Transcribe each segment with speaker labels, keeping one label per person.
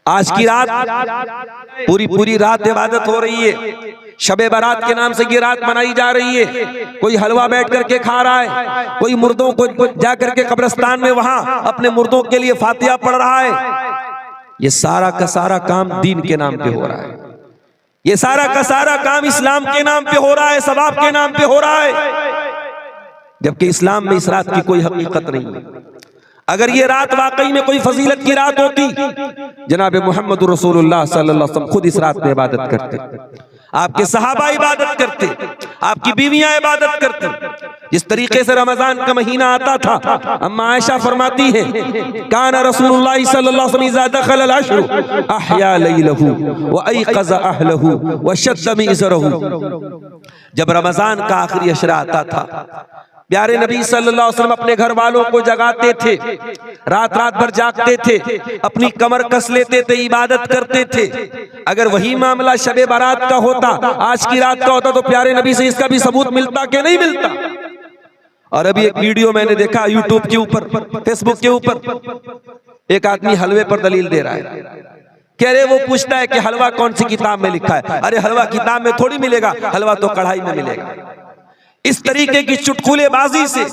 Speaker 1: आज की रात पूरी रात इबादत हो रही है। शबे बारात के नाम से ये रात मनाई जा रही है। कोई हलवा बैठ करके खा रहा है, कोई मुर्दों को जा करके कब्रिस्तान में वहां अपने मुर्दों के लिए फातिहा पढ़ रहा है। ये सारा का सारा काम दीन के नाम पे हो रहा है। ये सारा का सारा काम इस्लाम के नाम पे हो रहा है, सवाब के नाम पे हो रहा है, जबकि इस्लाम में इस रात की कोई हकीकत नहीं है। अगर ये रात वाकई में कोई फजीलत की रात होती, जनाब मोहम्मद रसूलुल्लाह सल्लल्लाहु अलैहि वसल्लम खुद इस रात में इबादत करते, आपके सहाबा इबादत करते, आपकी बीवियां इबादत करती। जिस तरीके से रमजान का महीना आता था, अम्मा आयशा फरमाती है, काना रसूलुल्लाह सल्लल्लाहु अलैहि वसल्लम इज़ा दखल अल-अश्र अहया लैलहु व अयक़ज़ अहलहु व शद्द मिज़रहु। जब रमजान का आखिरी अशरा आता था, प्यारे नबी सल्लल्लाहु अलैहि वसल्लम अपने घर वालों को जगाते थे, रात रात भर जागते थे, अपनी कमर कस लेते थे, इबादत करते थे। अगर वही मामला शबे बारात का होता, आज की रात का होता, तो प्यारे नबी से इसका भी सबूत मिलता कि नहीं मिलता। और अभी एक वीडियो मैंने देखा यूट्यूब के ऊपर, फेसबुक के ऊपर, एक आदमी हलवे पर दलील दे रहा है। कह रहे, वो पूछता है कि हलवा कौन सी किताब में लिखा है। अरे हलवा किताब में थोड़ी मिलेगा, हलवा तो कढ़ाई में मिलेगा। इस तरीके की चुटकुलेबाजी से,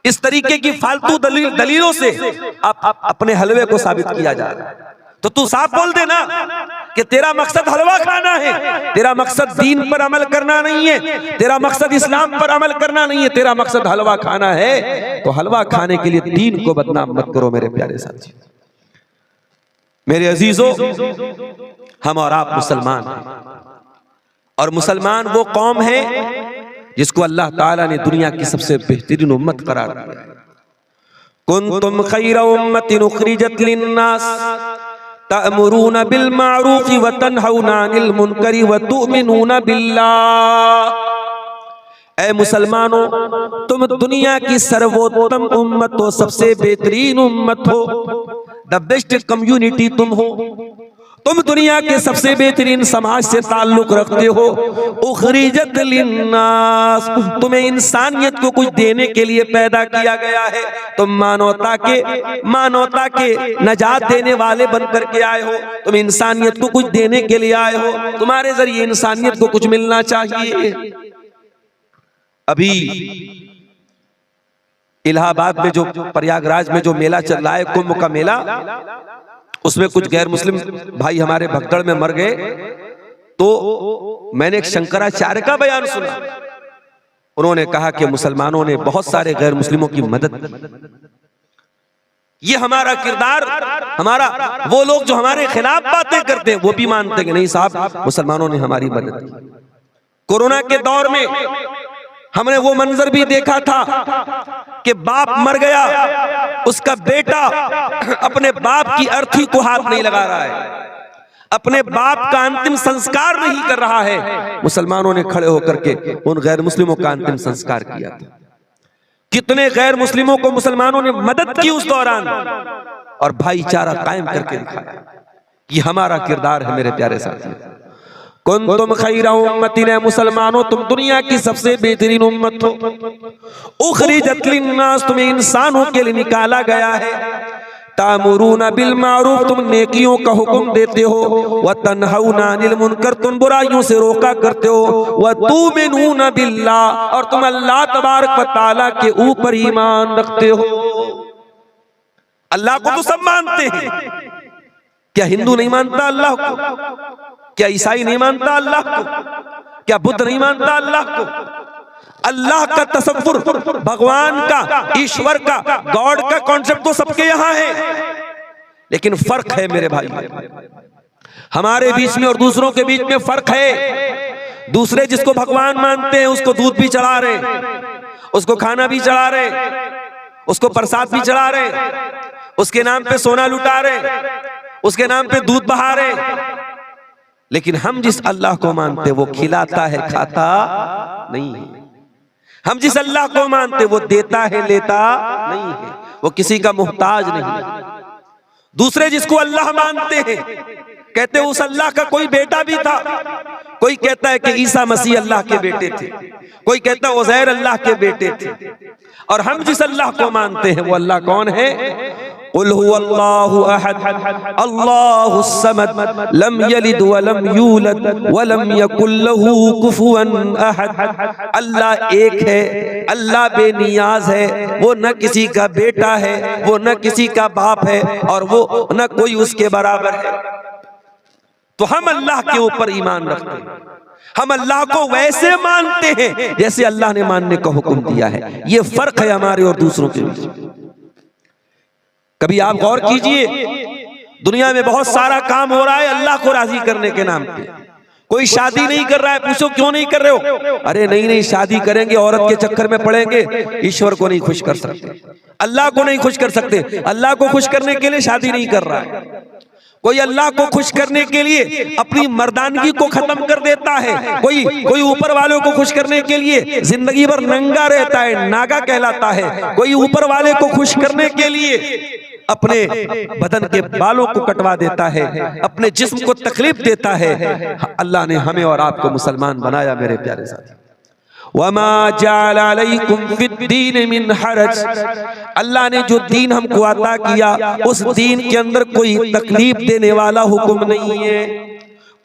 Speaker 1: इस तरीके की फालतू दलीलों से आप अपने हलवे को साबित किया जा रहा है। तो तू साफ बोल देना कि तेरा मकसद हलवा खाना है, तेरा मकसद दीन पर अमल करना नहीं है, तेरा मकसद इस्लाम पर अमल करना नहीं है, तेरा मकसद हलवा खाना है। तो हलवा खाने के लिए दीन को बदनाम मत करो मेरे प्यारे साथी। मेरे अजीजों, हम और आप मुसलमान हैं, और मुसलमान वो कौम है जिसको अल्लाह ताला ने दुनिया की सबसे बेहतरीन उम्मत करार दिया है। कुंतुम खैरा उम्मतिन उखरिजत लिन्नास तअमुरूना बिल मारूफ व तनहौना अनिल मुनकरी व तुमिनूना बिल्लाह। ऐ मुसलमानों, तुम दुनिया की सर्वोत्तम उम्मत हो, सबसे बेहतरीन उम्मत हो, द बेस्ट कम्युनिटी तुम हो। तुम दुनिया के सबसे बेहतरीन समाज से ताल्लुक रखते हो। उखरिजत लिन्नास, तुम्हें इंसानियत को कुछ देने के लिए पैदा किया गया है। तुम मानवता के नजात देने वाले बनकर के आए हो। तुम इंसानियत को कुछ देने के लिए आए हो। तुम्हारे जरिए इंसानियत को कुछ मिलना चाहिए। अभी इलाहाबाद में जो, प्रयागराज में जो मेला चल रहा है, कुंभ का मेला, उसमें कुछ गैर मुस्लिम भाई हमारे भगदड़ में मर गए। तो मैंने एक शंकराचार्य का बयान सुना। उन्होंने कहा कि मुसलमानों ने बहुत सारे गैर मुस्लिमों की मदद की। ये हमारा किरदार, हमारा, वो लोग जो हमारे खिलाफ बातें करते हैं वो भी मानते हैं कि नहीं साहब, मुसलमानों ने हमारी मदद की। कोरोना के दौर में हमने वो मंजर भी देखा था कि बाप मर गया, उसका बेटा अपने बाप की अर्थी को हाथ नहीं लगा रहा है, अपने बाप का अंतिम संस्कार नहीं कर रहा है। मुसलमानों ने खड़े होकर के उन गैर मुस्लिमों का अंतिम संस्कार किया था। कितने गैर मुस्लिमों को मुसलमानों ने मदद की उस दौरान, और भाईचारा कायम करके दिखाया। ये हमारा किरदार है मेरे प्यारे साथी। कुंतुम खैरा उम्मतिन, मुसलमानों तुम दुनिया की सबसे बेहतरीन उम्मत हो। उखरिजत लिन्नास, तुम्हें इंसानों के लिए निकाला गया है। तामुरूना बिल मारूफ, तुम नेकियों का हुक्म देते हो। व तनहौना अनिल मुनकर, तुम बुराइयों से रोका करते हो। व तुमिनूना बिल्लाह, और तुम अल्लाह तबारक व तआला के ऊपर ईमान रखते हो। अल्लाह को तो सब मानते हैं, क्या हिंदू नहीं मानता अल्लाह को? क्या ईसाई नहीं मानता अल्लाह को? क्या बुद्ध नहीं मानता अल्लाह को? अल्लाह का तसव्वुर, भगवान का, ईश्वर का, गॉड का कॉन्सेप्ट तो सबके यहां है, लेकिन फर्क है मेरे भाई, हमारे बीच में और दूसरों के बीच में फर्क है। दूसरे जिसको भगवान मानते हैं उसको दूध भी चढ़ा रहे, उसको खाना भी चढ़ा रहे, उसको प्रसाद भी चढ़ा रहे, उसके नाम पे सोना लुटा रहे, उसके नाम पे दूध बहा रहे। लेकिन हम जिस अल्लाह को मानते वो खिलाता है, खाता नहीं है। हम जिस अल्लाह को मानते वो देता है, लेता नहीं है, वो किसी का मोहताज नहीं है। दूसरे जिसको अल्लाह मानते हैं, कहते उस अल्लाह का कोई बेटा भी था। कोई कहता है कि ईसा मसीह अल्लाह के बेटे थे, कोई कहता है उज़ैर अल्लाह के बेटे थे। और हम जिस अल्लाह को मानते हैं वो अल्लाह कौन है? कुल हुवल्लाहु अहद अल्लाहुस समद लम यलिद व लम यूलद व लम यकुल लहू कुफुवन अहद। अल्लाह एक है, अल्लाह बेनियाज है, वो न किसी का बेटा है, वो न किसी का बाप है, और वो न कोई उसके बराबर है। तो हम अल्लाह के ऊपर ईमान रखते हैं, हम अल्लाह को वैसे मानते हैं जैसे अल्लाह ने मानने का हुक्म दिया है। ये फर्क है हमारे और दूसरों के बीच। कभी आप गौर कीजिए, दुनिया में बहुत सारा काम हो रहा है अल्लाह को राजी करने के नाम पे। कोई शादी नहीं कर रहा है, पूछो क्यों नहीं कर रहे हो? अरे नहीं शादी करेंगे औरत के चक्कर में पड़ेंगे, ईश्वर को नहीं खुश कर सकते, अल्लाह को नहीं खुश कर सकते। अल्लाह को खुश करने के लिए शादी नहीं कर रहा है। कोई अल्लाह को खुश करने के लिए अपनी मर्दानगी को खत्म कर देता है, कोई ऊपर वालों को खुश करने के लिए जिंदगी भर नंगा रहता है, नागा कहलाता है। कोई ऊपर वाले को खुश करने के लिए अपने बदन के बालों को कटवा देता है, अपने जिस्म को तकलीफ देता है। अल्लाह ने हमें और आपको मुसलमान बनाया मेरे प्यारे साथी। वमा जअल अलैकुम फिद्दीन मिन हरज, अल्लाह ने जो दीन हमको अता किया उस दीन के अंदर कोई तकलीफ देने वाला हुक्म नहीं है।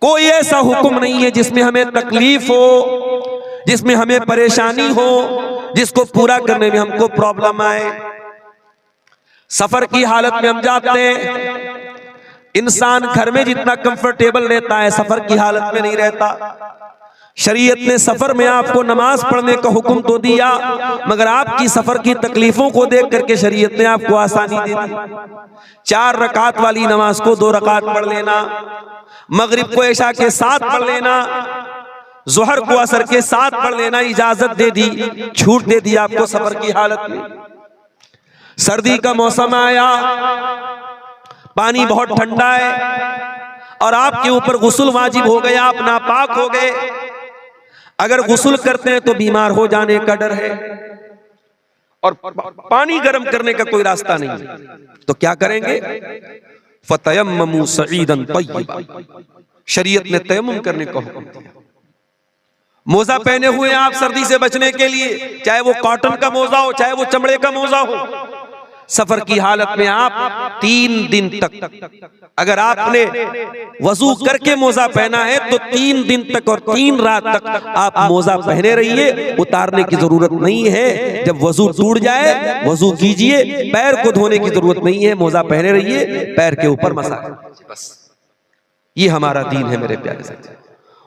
Speaker 1: कोई ऐसा हुक्म नहीं है जिसमें हमें तकलीफ हो, जिसमें हमें परेशानी हो, जिसको पूरा करने में हमको प्रॉब्लम आए। सफर की हालत में हम जाते हैं, इंसान घर में जितना कंफर्टेबल रहता है सफर की हालत में नहीं रहता। शरीयत ने सफर में आपको नमाज पढ़ने का हुक्म तो दिया, मगर आपकी सफर की तकलीफों को देख करके शरीयत ने आपको आसानी दे दी। 4 रकात वाली नमाज को 2 रकात पढ़ लेना, मगरिब को इशा के साथ पढ़ लेना, जोहर को असर के साथ पढ़ लेना इजाजत दे दी, छूट दे दी आपको सफर की हालत में। सर्दी का मौसम आया, पानी बहुत ठंडा है और आपके ऊपर गुस्ल वाजिब हो गया, आप नापाक हो गए। अगर गुस्ल करते हैं तो बीमार हो जाने का डर है और पानी गर्म करने का कोई रास्ता नहीं है, तो क्या करेंगे? फतयम्ममू सईदन तय्यबा, शरीयत ने तयम्मुम करने का हुक्म दिया। मोजा पहने हुए आप सर्दी से बचने के लिए, चाहे वो कॉटन का मोजा हो चाहे वो चमड़े का मोजा हो। सफर की हालत में आप 3 दिन तक, अगर आपने वजू करके मोजा पहना है तो 3 दिन तक और 3 रात तक आप मोजा पहने रहिए, उतारने की जरूरत नहीं है। जब वजू टूट जाए वजू कीजिए, पैर को धोने की जरूरत नहीं है, मोजा पहने रहिए, पैर के ऊपर मसाज, बस। ये हमारा दीन है मेरे प्यारे साथी।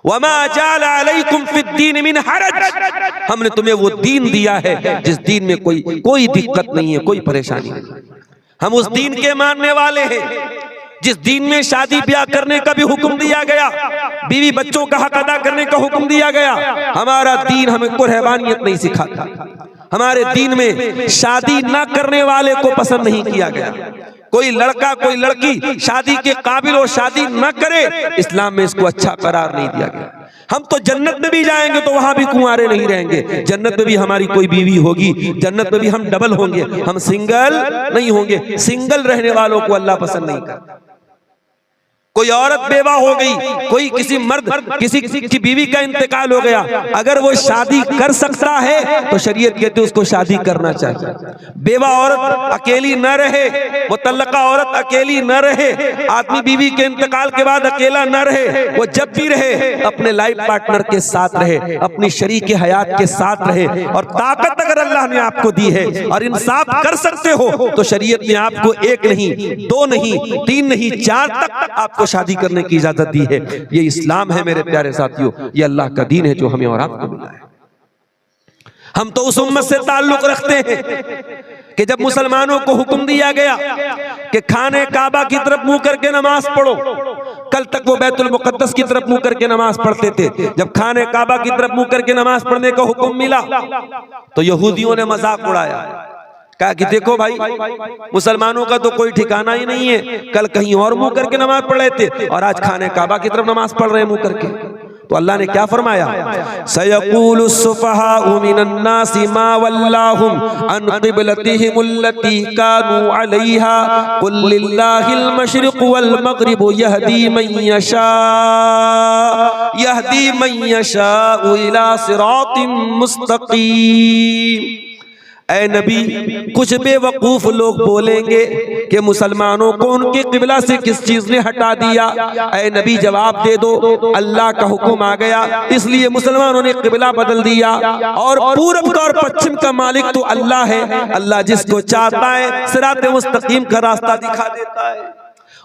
Speaker 1: वमा जअल अलैकुम फिद्दीन मिन हरज, हमने तुम्हें वो दीन दिया है जिस दीन में कोई दिक्कत नहीं है, कोई परेशानी नहीं। हम उस दीन के मानने वाले हैं जिस दीन में शादी ब्याह करने का भी हुक्म दिया गया, बीवी बच्चों का हक अदा करने का हुक्म दिया गया। हमारा दीन हमें को रहबानियत नहीं सिखाता, हमारे दीन में शादी ना करने वाले को पसंद नहीं किया गया। कोई लड़का कोई लड़की शादी के काबिल और शादी न करे, इस्लाम में इसको अच्छा करार नहीं दिया गया। हम तो जन्नत में भी जाएंगे तो वहां भी कुंवारे नहीं रहेंगे, जन्नत में भी हमारी कोई बीवी होगी, जन्नत में भी हम डबल होंगे, हम सिंगल नहीं होंगे। सिंगल रहने वालों को अल्लाह पसंद नहीं करता। कोई औरत बेवा हो गई, कोई किसी मर्द किसी की बीवी का इंतकाल हो गया, अगर वो शादी कर सकता है तो शरीयत कहती है उसको शादी करना चाहिए। बेवा औरत अकेली न रहे, मुतल्लका औरत अकेली न रहे, आदमी बीवी के इंतकाल के बाद अकेला न रहे, वो जब भी रहे अपने लाइफ पार्टनर के साथ रहे, अपनी शरीक हयात के साथ रहे। और ताकत अगर अल्लाह ने आपको दी है और इंसाफ कर सकते हो तो शरीयत ने आपको 1 नहीं 2 नहीं 3 नहीं 4 तक आपको शादी करने की इजाजत दी है। ये इस्लाम है मेरे प्यारे साथियों, ये अल्लाह का दीन है जो हमें और आपको मिला है। हम तो उस उम्मत से ताल्लुक रखते हैं कि जब मुसलमानों को हुक्म दिया गया कि खाने काबा की तरफ मुंह करके नमाज पढ़ो, कल तक वो बैतुल मुकद्दस की तरफ मुंह करके नमाज पढ़ते थे। जब खाने काबा की तरफ मुंह करके नमाज पढ़ने का हुक्म मिला तो यहूदियों ने मजाक उड़ाया, कहा कि देखो भाई मुसलमानों का तो कोई ठिकाना ही नहीं है, कल कहीं और मुंह करके नमाज पढ़ रहे थे और आज खाने काबा की तरफ नमाज पढ़ रहे हैं मुंह करके। तो अल्लाह ने क्या फरमाया? सयक़ूलु सुफ़हाउ मिनन नासि मा वल्लाहुम अन क़िबलतिहिमुल्लती कानू अलैहा क़ुल लिल्लाहिल मशरिक़ु वल मग़रिबु यहदी मन यशाउ इला सिरातिम मुस्तक़ीम। ऐ नबी, कुछ बेवकूफ लोग बोलेंगे कि मुसलमानों को उनके किबला से किस चीज ने हटा दिया। ऐ नबी जवाब दे दो, अल्लाह का हुक्म आ गया इसलिए मुसलमानों ने किबला बदल दिया। और पूरब का और पश्चिम का मालिक तो अल्लाह है। अल्लाह जिसको चाहता है सिरात मुस्तकीम का रास्ता दिखा देता है।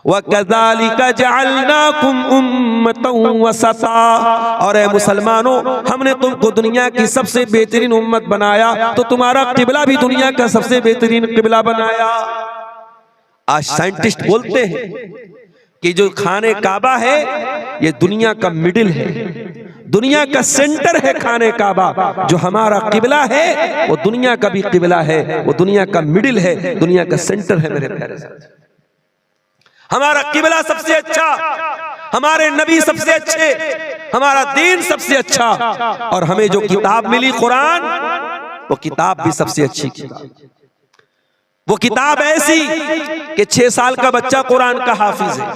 Speaker 1: वकज़ालिका जअलनाकुम उम्मतन वसता, और ऐ मुसलमानों हमने तुमको दुनिया की सबसे बेहतरीन उम्मत बनाया तो तुम्हारा किबला भी दुनिया का सबसे बेहतरीन किबला बनाया। आज साइंटिस्ट बोलते हैं कि जो खाने काबा है ये दुनिया का मिडिल है, दुनिया का सेंटर है खाने काबा। जो हमारा किबला है वो दुनिया का भी किबला है, वो दुनिया का मिडिल है, दुनिया का सेंटर है। मेरे प्यारे साथी, हमारा किबला सबसे अच्छा, हमारे नबी सबसे अच्छे, हमारा दीन सबसे अच्छा, और हमें जो किताब मिली कुरान वो किताब भी सबसे अच्छी किताब। वो किताब ऐसी कि 6 साल का बच्चा कुरान का हाफिज है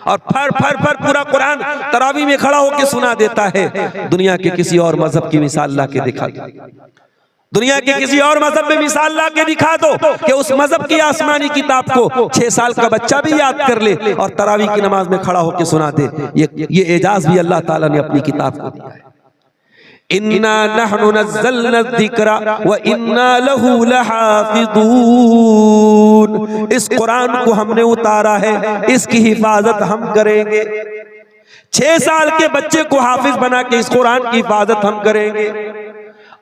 Speaker 1: और फर फर फर पूरा कुरान तरावी में खड़ा होकर सुना देता है। दुनिया के किसी और मजहब की मिसाल ला के दिखा दो, दुनिया के किसी और मजहब में मिसाल ला के दिखा दो कि उस मजहब की आसमानी किताब को 6 साल का बच्चा भी याद कर ले और तरावी की नमाज में खड़ा होकर सुना दे। ये एजाज भी अल्लाह ताला ने अपनी किताब को दिया है। इन्ना नहनु नज़्ज़लना ज़िक्रा व इन्ना लहू लहाफ़िज़ून। इस कुरान को हमने उतारा है, इसकी हिफाजत हम करेंगे। 6 साल के बच्चे को हाफिज बना के इस कुरान की हिफाजत हम करेंगे।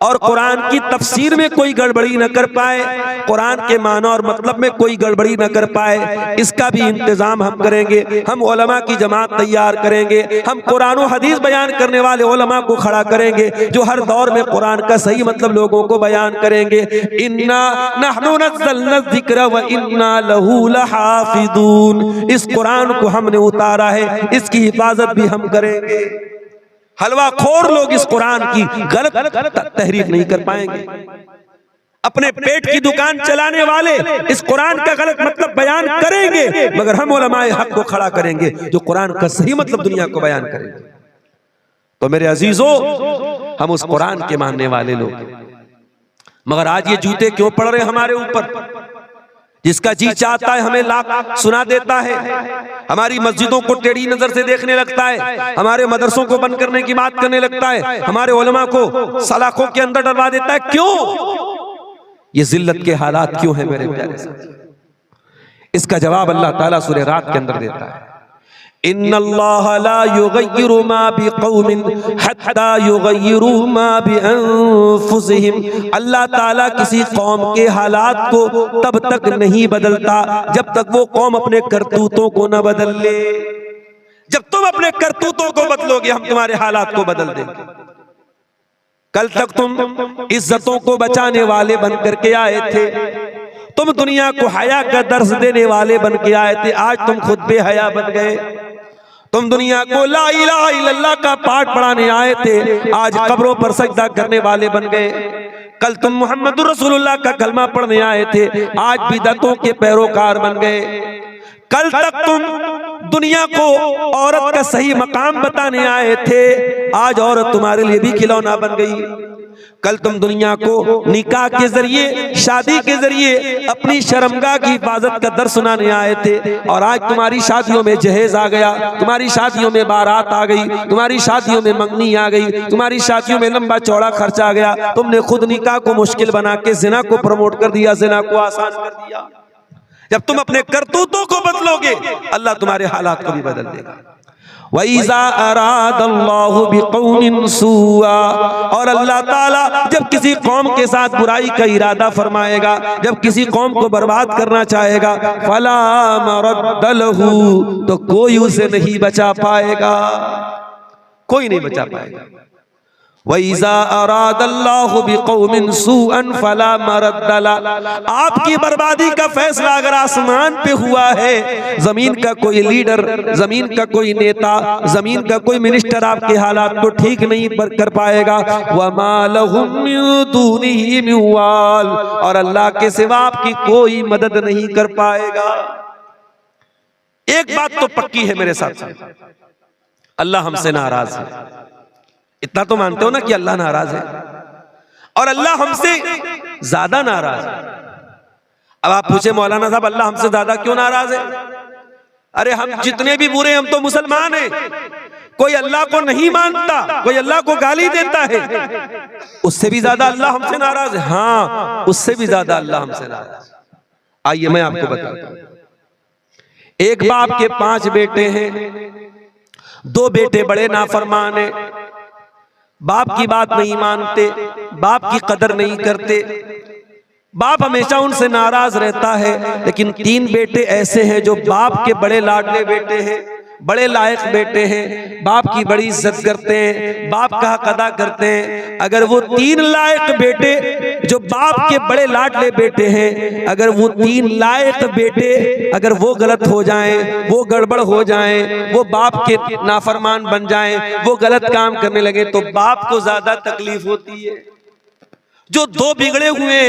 Speaker 1: और कुरान की तफसीर में कोई गड़बड़ी न कर पाए, कुरान के माना और मतलब में कोई गड़बड़ी न कर पाए, इसका भी इंतजाम हम करेंगे। हम उलमा की जमात तैयार करेंगे, हम कुरान और हदीस बयान करने वाले उलमा को खड़ा करेंगे जो हर दौर में कुरान का सही मतलब लोगों को बयान करेंगे। इन्ना नहनु नज़्ज़लना ज़िक्रा व इन्ना लहू लहाफ़िज़ून। इस कुरान को हमने उतारा है, इसकी हिफाजत भी हम करेंगे। हलवा खोर लोग इस कुरान की गलत तहरीफ नहीं कर पाएंगे। अपने पेट की दुकान चलाने वाले इस कुरान का गलत मतलब बयान करेंगे, मगर हम उलमाए हक को खड़ा करेंगे जो कुरान का सही मतलब दुनिया को बयान करेंगे। तो मेरे अजीजों, हम उस कुरान के मानने वाले लोग, मगर आज ये जूते क्यों पड़ रहे हमारे ऊपर? जिसका जी चाहता है हमें लाख सुना देता है, हमारी मस्जिदों को टेढ़ी नजर से देखने लगता है, हमारे मदरसों को बंद करने की बात करने लगता है, हमारे उलमा को सलाखों के अंदर डलवा देता है। क्यों? ये जिल्लत के हालात क्यों है मेरे प्यारे साथी? इसका जवाब अल्लाह ताला सूरह रात के अंदर देता है। इन्नल्लाह ला युगय्यिरु मा बिक़ौमिन हत्ता युगय्यिरु मा बिअन्फुसिहिम। अल्लाह ताला किसी कौम के हालात को तब तक नहीं बदलता जब तक वो कौम अपने करतूतों को न बदल ले। जब तुम अपने करतूतों को बदलोगे हम तुम्हारे हालात को बदल देंगे। कल तक तुम इज्जतों को बचाने वाले बन करके आए थे, तुम दुनिया को हया का दर्स देने वाले बन के आए थे, आज तुम खुद बेहया बन गए। तुम दुनिया को ला इलाहा इल्लल्लाह का पाठ पढ़ाने आए थे, आज कब्रों पर सजदा करने वाले बन गए। कल तुम मोहम्मद रसूलुल्लाह का कलमा पढ़ने आए थे, आज बिदअतों के पैरोकार बन गए। कल तक तुम दुनिया को औरत का सही मकाम बताने आए थे, आज औरत तुम्हारे लिए भी खिलौना बन गई। कल तुम दुनिया को निकाह के जरिए, शादी के जरिए अपनी शर्मगाह की हिफाजत का दर्स सुनाने आए थे, और आज तुम्हारी शादियों में जहेज आ गया, तुम्हारी शादियों में बारात आ गई, तुम्हारी शादियों में मंगनी आ गई, तुम्हारी शादियों में लंबा चौड़ा खर्च आ गया। तुमने खुद निकाह को मुश्किल बना के जिना को प्रमोट कर दिया, जिना को आसान कर दिया। जब तुम अपने करतूतों को बदलोगे अल्लाह तुम्हारे हालात को भी बदल देगा। वइज़ा अरादल्लाहु बिक़ौमिन सुआ, और अल्लाह ताला जब किसी कौम के साथ बुराई का इरादा फरमाएगा, जब किसी कौम को बर्बाद करना चाहेगा, फला मरद्द लहू, तो कोई उसे नहीं बचा पाएगा, कोई नहीं बचा पाएगा। वइज़ा अरादल्लाहु बिक़ौमिन सुअन फला मरद्द लहू। आपकी बर्बादी का फैसला अगर आसमान पे हुआ है, जमीन का कोई लीडर, जमीन का कोई नेता, जमीन का कोई मिनिस्टर आपके हालात को ठीक नहीं कर पाएगा। वमा लहुम मिन दूनिही मिन वाल, और अल्लाह के सिवा आपकी कोई मदद नहीं कर पाएगा। एक बात तो पक्की है मेरे साथ, अल्लाह हमसे नाराज है। इतना तो मानते हो ना कि अल्लाह नाराज है, और अल्लाह हमसे ज्यादा नाराज है। अब आप पूछे मौलाना साहब अल्लाह हमसे ज्यादा क्यों नाराज है? अरे हम जितने भी बुरे हम तो मुसलमान हैं। कोई अल्लाह को नहीं मानता, कोई अल्लाह को गाली देता है, उससे भी ज्यादा अल्लाह हमसे नाराज है। हाँ, उससे भी ज्यादा अल्लाह हमसे नाराज। आइए मैं आपको बताता हूं। एक बाप के 5 बेटे हैं, 2 बेटे बड़े नाफरमान हैं, बाप की बात नहीं मानते, बाप की कदर नहीं करते, बाप हमेशा उनसे नाराज रहता है। लेकिन 3 बेटे ऐसे हैं जो बाप के बड़े लाडले बेटे हैं, बड़े लायक बेटे हैं, बाप की बड़ी इज्जत करते हैं, बाप का हक अदा करते हैं। अगर वो 3 लायक बेटे जो बाप के बड़े लाडले बेटे हैं, अगर वो 3 लायक बेटे अगर वो गलत हो जाएं, वो गड़बड़ हो जाएं, वो बाप के नाफरमान बन जाएं, वो गलत काम करने लगे, तो बाप को ज्यादा तकलीफ होती है। जो 2 बिगड़े हुए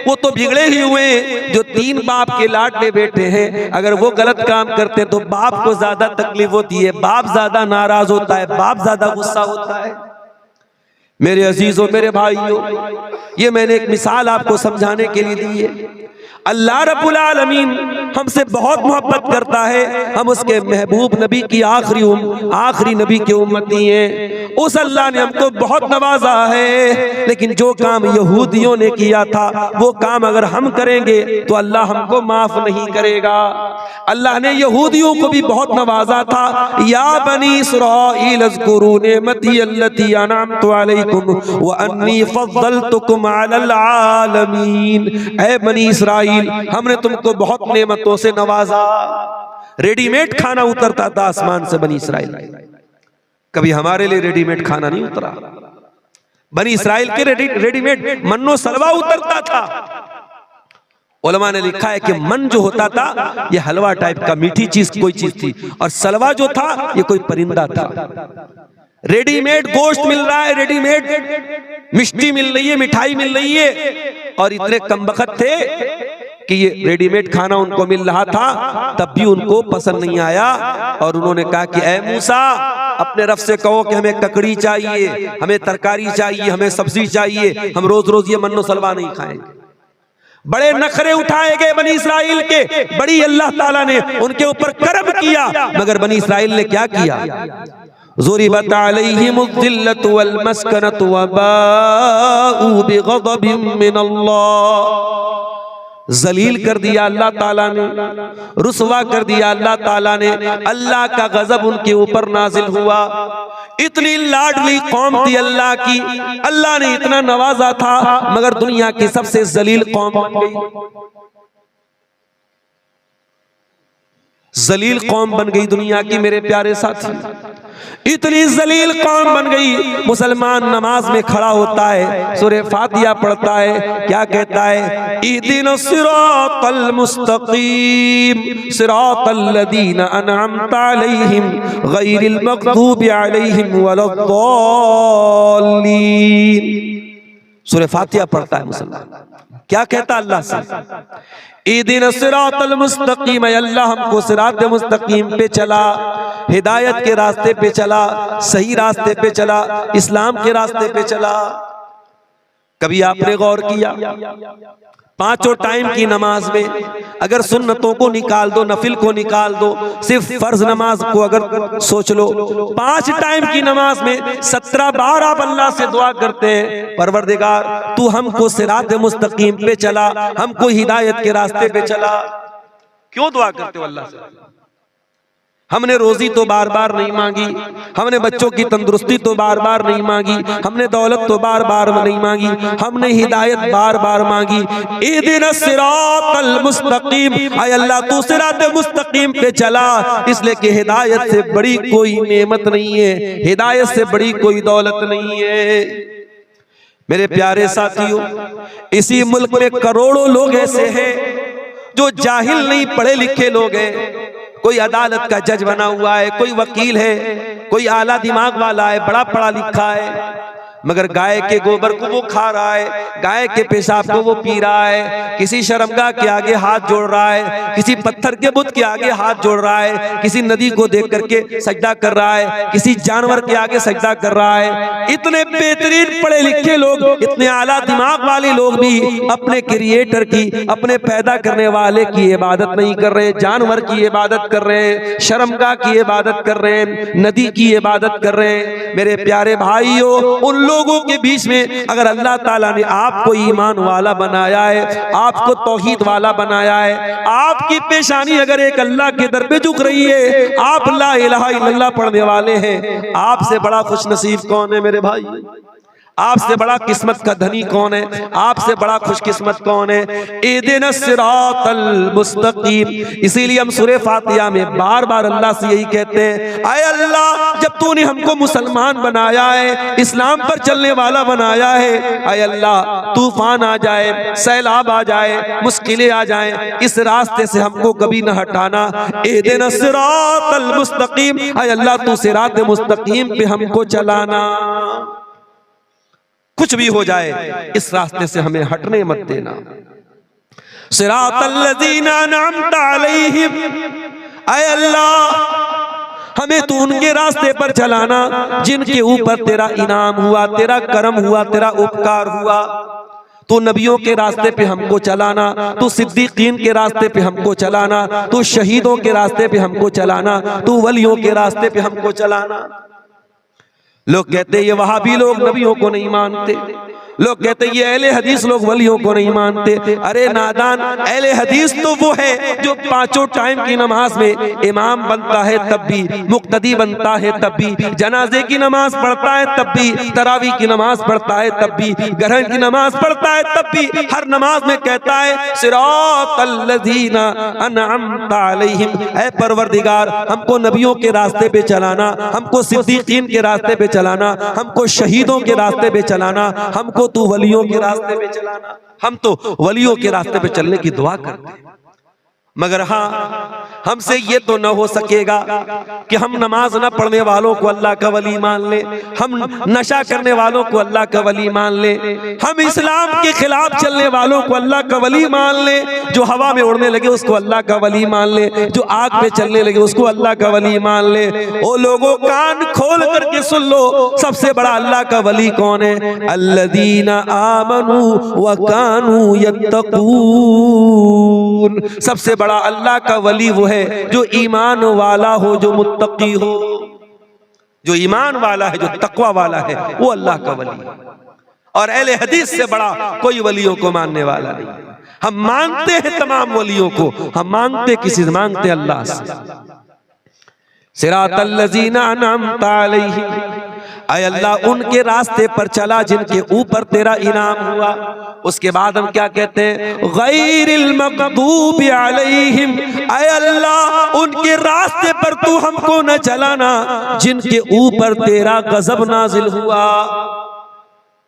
Speaker 1: वो तो बिगड़े ही हुए, जो 3 बाप के लाडले बेटे हैं अगर वो गलत काम करते हैं तो बाप को ज्यादा तकलीफ होती है, बाप ज्यादा नाराज होता है, बाप ज्यादा गुस्सा होता है। मेरे अजीजों, मेरे भाइयों, ये मैंने एक मिसाल आपको समझाने के लिए दी है। अल्लाह रब्बुल आलमीन हमसे बहुत मोहब्बत करता है, हम उसके महबूब नबी की आखिरी नबी के उम्मती हैं। उस अल्लाह ने हमको बहुत नवाजा है, लेकिन जो काम यहूदियों ने किया था वो काम अगर हम करेंगे तो अल्लाह हमको माफ नहीं करेगा। अल्लाह ने यहूदियों को भी बहुत नवाजा था। या बनी इस्राईल अज़्कुरू निअमती अल्लती अनअमतु अलैकुम व अन्नी फद्दलतुकुम अलल आलमीन। ऐ बनी इस्राईल, हमने तुमको बहुत नेमतों से नवाजा। रेडीमेड खाना उतरता था आसमान से बनी इस्राइल, कभी हमारे लिए रेडीमेड खाना नहीं उतरा। बनी इस्राइल के रेडीमेड मन्नो सलवा उतरता था। उलमा ने लिखा है कि मन जो होता था ये हलवा टाइप का मीठी चीज कोई चीज थी, और सलवा जो था ये कोई परिंदा था। रेडीमेड गोश्त मिल रहा है, रेडीमेड मिष्टी मिल रही है, मिठाई मिल रही है, और इतने कमबख्त थे कि ये रेडीमेड खाना उनको मिल रहा था, तब भी उनको पसंद नहीं आया। और उन्होंने कहा कि ऐ मूसा, अपने रब से कहो कि हमें ककड़ी चाहिए, हमें तरकारी चाहिए, हमें सब्जी चाहिए, हम रोज रोज ये मन्नो सलवा नहीं खाएंगे। बड़े नखरे उठाए गए बनी इस्राइल के, बड़ी अल्लाह ताला ने उनके ऊपर करम किया, मगर बनी इस्राइल ने क्या किया? ज़ुरिबत अलैहिमुज़्ज़िल्लतु वल मस्कनतु व बाऊ बिग़ज़बिन मिनल्लाह। जलील कर दिया अल्लाह ताला ने, रुसवा कर दिया अल्लाह ताला ने, अल्लाह का गजब उनके ऊपर नाजिल हुआ। इतनी लाडली कौम थी अल्लाह की, अल्लाह ने इतना नवाजा था, मगर दुनिया की सबसे जलील कौम बन गई। जलील कौम बन गई दुनिया की मेरे प्यारे साथी, इतनी जलील कौम बन गई। मुसलमान नमाज में खड़ा होता है, सूरह फातिहा पढ़ता है, क्या कहता है? इहदिनस सिरातल मुस्तकीम सिरातल लदीना अनअमता अलैहिम गैरिल मग़दूबि अलैहिम वलद्दाल्लीन। सूरह फातिहा पढ़ता है मुसलमान, क्या कहता अल्लाह से? इहदिनस सिरातल मुस्तकीम, अल्लाह हमको सिरात मुस्तकीम पे चला, हिदायत के रास्ते पे चला, सही रास्ते पे चला, इस्लाम के रास्ते पे चला। कभी आपने गौर किया? 5 टाइम की नमाज में अगर सुन्नतों को निकाल दो, नफिल को निकाल दो, सिर्फ फर्ज नमाज को अगर सोच लो, 5 टाइम की नमाज में 17 बार आप अल्लाह से दुआ करते हैं, परवरदिगार तू हमको सिरात मुस्तकीम पे चला, हमको हिदायत के रास्ते पे चला। क्यों दुआ करते हो अल्लाह से? हमने रोजी तो बार बार नहीं मांगी, हमने बच्चों की तंदुरुस्ती तो बार बार नहीं मांगी, हमने दौलत तो बार बार नहीं मांगी, हमने हिदायत बार बार मांगी। इहदिनस सिरातल मुस्तकीम, आय अल्लाह तू सिरात मुस्तकीम पे चला, इसलिए कि हिदायत से बड़ी कोई नेमत नहीं है, हिदायत से बड़ी कोई दौलत नहीं है। मेरे प्यारे साथियों, इसी मुल्क में करोड़ों लोग ऐसे हैं जो जाहिल नहीं, पढ़े लिखे लोग हैं। कोई अदालत का जज बना हुआ है, कोई वकील है, कोई आला दिमाग वाला है, बड़ा पढ़ा लिखा है, मगर गाय के गोबर को वो खा रहा है, गाय के पेशाब को वो पी रहा है, किसी शर्मगाह के आगे हाथ जोड़ रहा है, किसी पत्थर के बुत के आगे हाथ जोड़ रहा है, किसी नदी को देख करके सजदा कर रहा है, किसी जानवर के आगे सजदा कर रहा है। इतने बेहतरीन पढ़े लिखे लोग, इतने आला दिमाग वाले लोग भी अपने क्रिएटर की, अपने पैदा करने वाले की इबादत नहीं कर रहे, जानवर की इबादत कर रहे हैं, शर्मगाह की इबादत कर रहे हैं, नदी की इबादत कर रहे हैं। मेरे प्यारे भाइयों, उन लोगों के बीच में अगर अल्लाह ताला ने आपको ईमान वाला बनाया है, आपको तौहीद वाला बनाया है, आपकी पेशानी अगर एक अल्लाह के दर पे झुक रही है, आप ला इलाहा इल्लल्लाह पढ़ने वाले हैं, आपसे बड़ा खुशनसीब कौन है मेरे भाई? आपसे बड़ा किस्मत का धनी कौन है? आपसे बड़ा खुशकिस्मत कौन है? इहदिनस सिरातल मुस्तकीम। इसीलिए हम सूरह फातिहा में बार बार अल्लाह से यही कहते हैं, आए अल्लाह, जब तूने हमको मुसलमान बनाया है, इस्लाम पर चलने वाला बनाया है, आए अल्लाह, तूफान आ जाए, सैलाब आ जाए, मुश्किलें आ जाए, इस रास्ते से हमको कभी न हटाना। इहदिनस सिरातल मुस्तकीम, आए अल्लाह, तू सिरात मुस्तकीम पे हमको चलाना। कुछ भी हो जाए, इस रास्ते से हमें हटने मत देना। सिरातल लज़ीना अनअमता अलैहिम, ऐ अल्लाह, हमें तू उनके रास्ते पर चलाना जिनके ऊपर तेरा इनाम हुआ, तेरा करम हुआ, तेरा उपकार हुआ। तू नबियों के रास्ते पे हमको चलाना, तू सिद्दीकीन के रास्ते पे हमको चलाना, तू शहीदों के रास्ते पे हमको चलाना, तू वलियों के रास्ते पे हमको चलाना। लोग कहते ये वहाबी लोग नबियों को नहीं मानते, लोग कहते ये अहले हदीस लोग वलियों को नहीं मानते। अरे नादान, अहले हदीस तो वो है जो पांचों टाइम की नमाज में इमाम बनता है तब भी, मुक्तदी बनता है तब भी, जनाजे की नमाज पढ़ता है तब भी, तरावी की नमाज पढ़ता है तब भी, ग्रहण की नमाज पढ़ता है तब भी, हर नमाज में कहता है सिरातल लज़ीना अनअमता अलैहिम, ऐ परवरदिगार, हमको नबियों के रास्ते पे चलाना, हमको सिद्दीकीन के रास्ते पे चलाना, हमको शहीदों के रास्ते पे चलाना, हमको तू वलियों के रास्ते पे चलाना। हम तो वलियों के रास्ते पे चलने की दुआ करते हैं, मगर हाँ, हमसे ये तो न हो सकेगा कि हम नमाज न पढ़ने वालों को अल्लाह का वली मान ले, हम नशा करने वालों को अल्लाह का वली मान ले, हम इस्लाम के खिलाफ चलने वालों को अल्लाह का वली मान ले, जो हवा में उड़ने लगे उसको अल्लाह का वली मान ले, जो आग पे चलने लगे उसको अल्लाह का वली मान ले। ओ लोगों, कान खोल करके सुन लो, सबसे बड़ा अल्लाह का वली कौन है? अल्लज़ीना आमनू व कानू यत्तकून। सबसे बड़ा अल्लाह का वली वो है जो ईमान वाला हो, जो मुत्तकी हो, जो ईमान वाला है, जो तकवा वाला है, वो अल्लाह का वली है। और अहले हदीस से बड़ा कोई वलियों को मानने वाला नहीं। हम मानते हैं तमाम वलियों को, हम मानते किसी से, मानते अल्लाह से। सिरातल लज़ीना अनअमता अलैहिम, ऐ अल्लाह, उनके रास्ते पर चला जिनके ऊपर तेरा इनाम हुआ। उसके बाद हम क्या कहते हैं? गैरिल मग़दूबि अलैहिम, ऐ अल्लाह, उनके रास्ते पर तू हमको न चलाना जिनके ऊपर तेरा गजब नाजिल हुआ।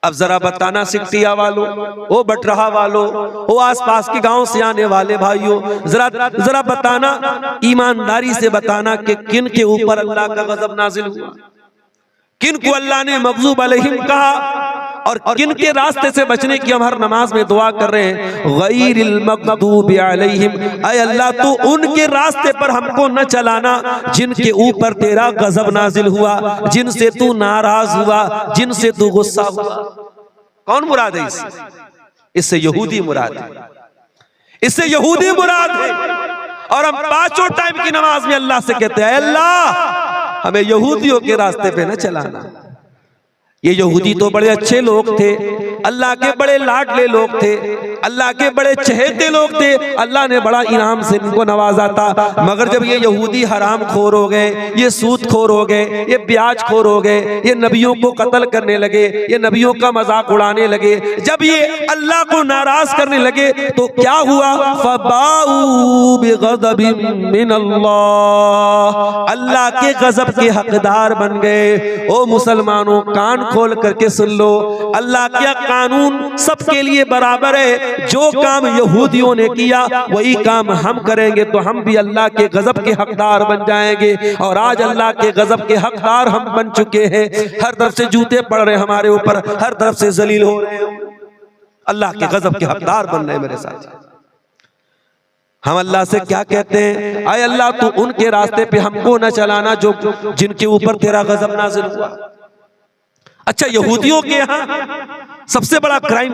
Speaker 1: अब जरा बताना सिकटिया वालों, ओ बटरहा वालों, ओ आसपास के गांव से आने वाले भाइयों, जरा बताना, ईमानदारी से बताना कि किन के ऊपर अल्लाह का गजब नाजिल हुआ, किन को अल्लाह ने मग़ज़ूब अलैहिम कहा, और किन के रास्ते से बचने की हम हर नमाज में दुआ कर रहे हैं। गैरिल मग़दूबि अलैहिम, ऐ अल्लाह, तू उनके रास्ते पर हमको न चलाना जिनके ऊपर तेरा गजब नाजिल हुआ, जिनसे तू नाराज हुआ, जिनसे तू गुस्सा हुआ। कौन मुराद है इससे? इससे यहूदी मुराद है, इससे यहूदी मुराद है। और हम पांचों टाइम की नमाज में अल्लाह से कहते हैं, अल्लाह, हमें यहूदियों के रास्ते पे न चलाना। ये यहूदी तो बड़े अच्छे लोग थे, अल्लाह के बड़े लाडले लोग थे, अल्लाह के बड़े चहेते लोग थे, अल्लाह ने बड़ा इनाम से इनको नवाजा था। मगर जब ये यहूदी हराम खोर हो गए, ये सूद खोर हो गए, ये ब्याज खोर हो गए, ये नबियों को कत्ल करने लगे, ये नबियों का मजाक उड़ाने लगे, जब ये अल्लाह को नाराज करने लगे तो क्या हुआ? फबाऊ बिग़ज़बिन मिनल्लाह, अल्लाह के गजब के हकदार बन गए। ओ मुसलमानों, कान खोल करके सुन लो, अल्लाह क्या कानून सबके लिए बराबर है। जो काम यहूदियों ने किया वही काम हम करेंगे तो हम भी अल्लाह के गजब के हकदार बन जाएंगे। और आज अल्लाह के गजब के हकदार हम बन चुके हैं। हर तरफ से जूते पड़ रहे हमारे ऊपर, हर तरफ से जलील हो रहे हैं, अल्लाह के गजब के हकदार बन रहे हैं मेरे साथ। हम अल्लाह से क्या कहते हैं, आए अल्लाह तू उनके रास्ते पे हमको न चलाना जो जिनके ऊपर तेरा गजब नाजिल हुआ। अच्छा, यहूदियों के यहाँ सबसे बड़ा क्राइम